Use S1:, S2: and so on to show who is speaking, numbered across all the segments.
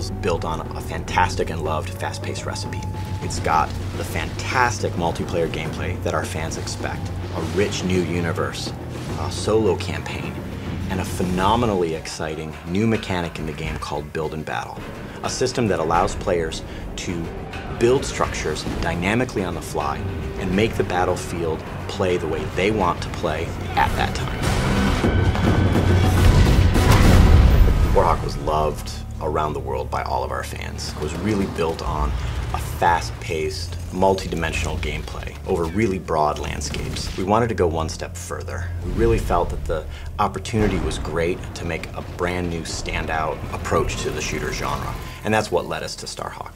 S1: is built on a fantastic and loved fast-paced recipe. It's got the fantastic multiplayer gameplay that our fans expect, a rich new universe, a solo campaign, and a phenomenally exciting new mechanic in the game called Build and Battle, a system that allows players to build structures dynamically on the fly and make the battlefield play the way they want to play at that time. Warhawk was loved around the world by all of our fans. It was really built on a fast-paced, multi-dimensional gameplay over really broad landscapes. We wanted to go one step further. We really felt that the opportunity was great to make a brand new standout approach to the shooter genre, and that's what led us to Starhawk.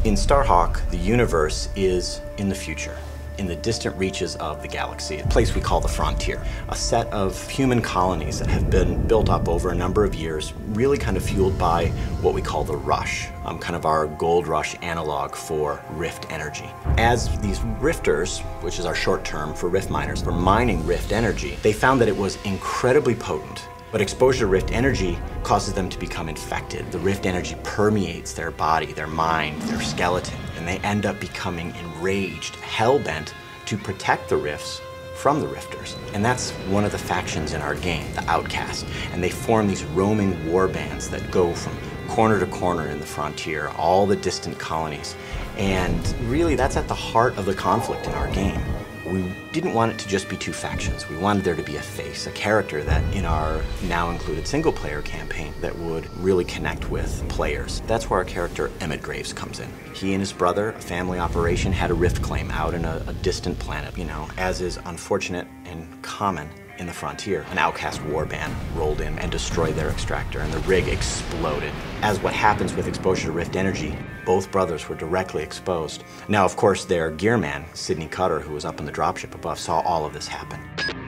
S1: In Starhawk, the universe is in the future, in the distant reaches of the galaxy, a place we call the frontier, a set of human colonies that have been built up over a number of years, really kind of fueled by what we call the Rush, kind of our gold rush analog for rift energy. As these rifters, which is our short term for rift miners, were mining rift energy, they found that it was incredibly potent. But exposure to rift energy causes them to become infected. The rift energy permeates their body, their mind, their skeleton, and they end up becoming enraged, hell-bent to protect the rifts from the rifters. And that's one of the factions in our game, the Outcasts. And they form these roaming warbands that go from corner to corner in the frontier, all the distant colonies. And really, that's at the heart of the conflict in our game. We didn't want it to just be two factions. We wanted there to be a face, a character that in our now included single player campaign that would really connect with players. That's where our character Emmett Graves comes in. He and his brother, a family operation, had a rift claim out in a distant planet. You know, as is unfortunate and common in the frontier, an outcast warband rolled in and destroyed their extractor, and the rig exploded. As what happens with exposure to rift energy, both brothers were directly exposed. Now, of course, their gearman, Sidney Cutter, who was up in the dropship above, saw all of this happen.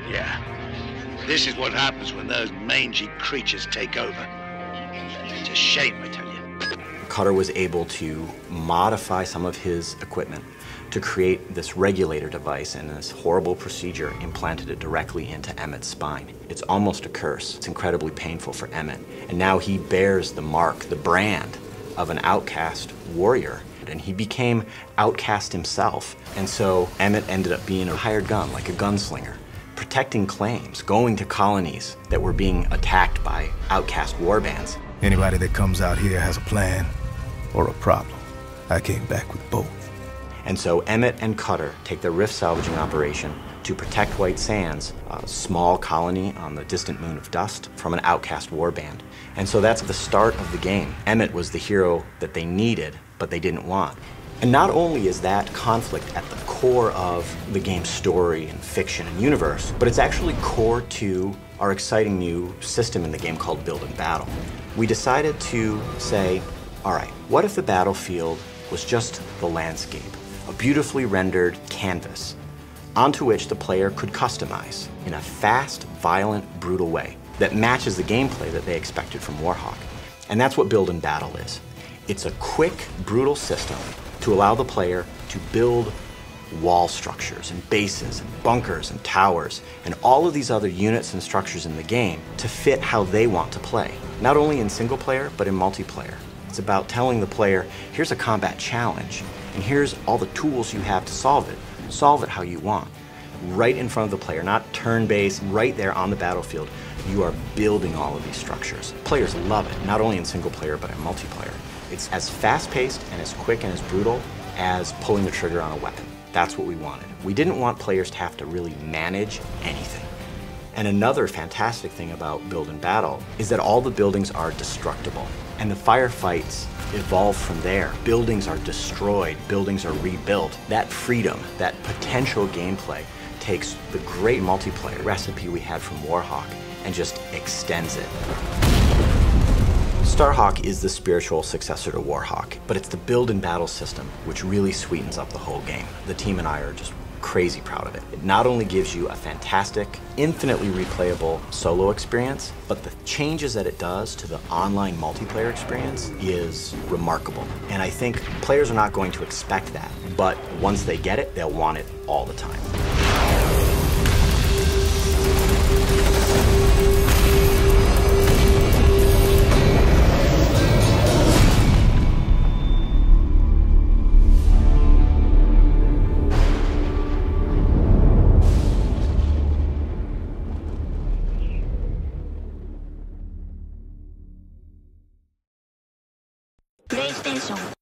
S2: Yeah, this is what happens when those mangy creatures take over. It's a shame, I tell you.
S1: Cutter was able to modify some of his equipment to create this regulator device, and this horrible procedure implanted it directly into Emmett's spine. It's almost a curse. It's incredibly painful for Emmett. And now he bears the mark, the brand of an outcast warrior. And he became outcast himself. And so Emmett ended up being a hired gun, like a gunslinger, protecting claims, going to colonies that were being attacked by outcast warbands.
S3: Anybody that comes out here has a plan or a problem. I came back with both.
S1: And so Emmett and Cutter take their rift salvaging operation to protect White Sands, a small colony on the distant moon of Dust, from an outcast warband. And so that's the start of the game. Emmett was the hero that they needed, but they didn't want. And not only is that conflict at the core of the game's story and fiction and universe, but it's actually core to our exciting new system in the game called Build and Battle. We decided to say, all right, what if the battlefield was just the landscape? A beautifully rendered canvas onto which the player could customize in a fast, violent, brutal way that matches the gameplay that they expected from Warhawk. And that's what Build and Battle is. It's a quick, brutal system to allow the player to build wall structures and bases and bunkers and towers and all of these other units and structures in the game to fit how they want to play, not only in single player, but in multiplayer. It's about telling the player, here's a combat challenge, and here's all the tools you have to solve it. Solve it how you want. Right in front of the player, not turn-based, right there on the battlefield. You are building all of these structures. Players love it, not only in single player, but in multiplayer. It's as fast-paced and as quick and as brutal as pulling the trigger on a weapon. That's what we wanted. We didn't want players to have to really manage anything. And another fantastic thing about Build and Battle is that all the buildings are destructible, and the firefights evolve from there. Buildings are destroyed, buildings are rebuilt. That freedom, that potential gameplay takes the great multiplayer recipe we had from Warhawk and just extends it. Starhawk is the spiritual successor to Warhawk, but it's the Build and Battle system which really sweetens up the whole game. The team and I are just crazy proud of it. It not only gives you a fantastic, infinitely replayable solo experience, but the changes that it does to the online multiplayer experience is remarkable. And I think players are not going to expect that, but once they get it, they'll want it all the time.
S4: 生。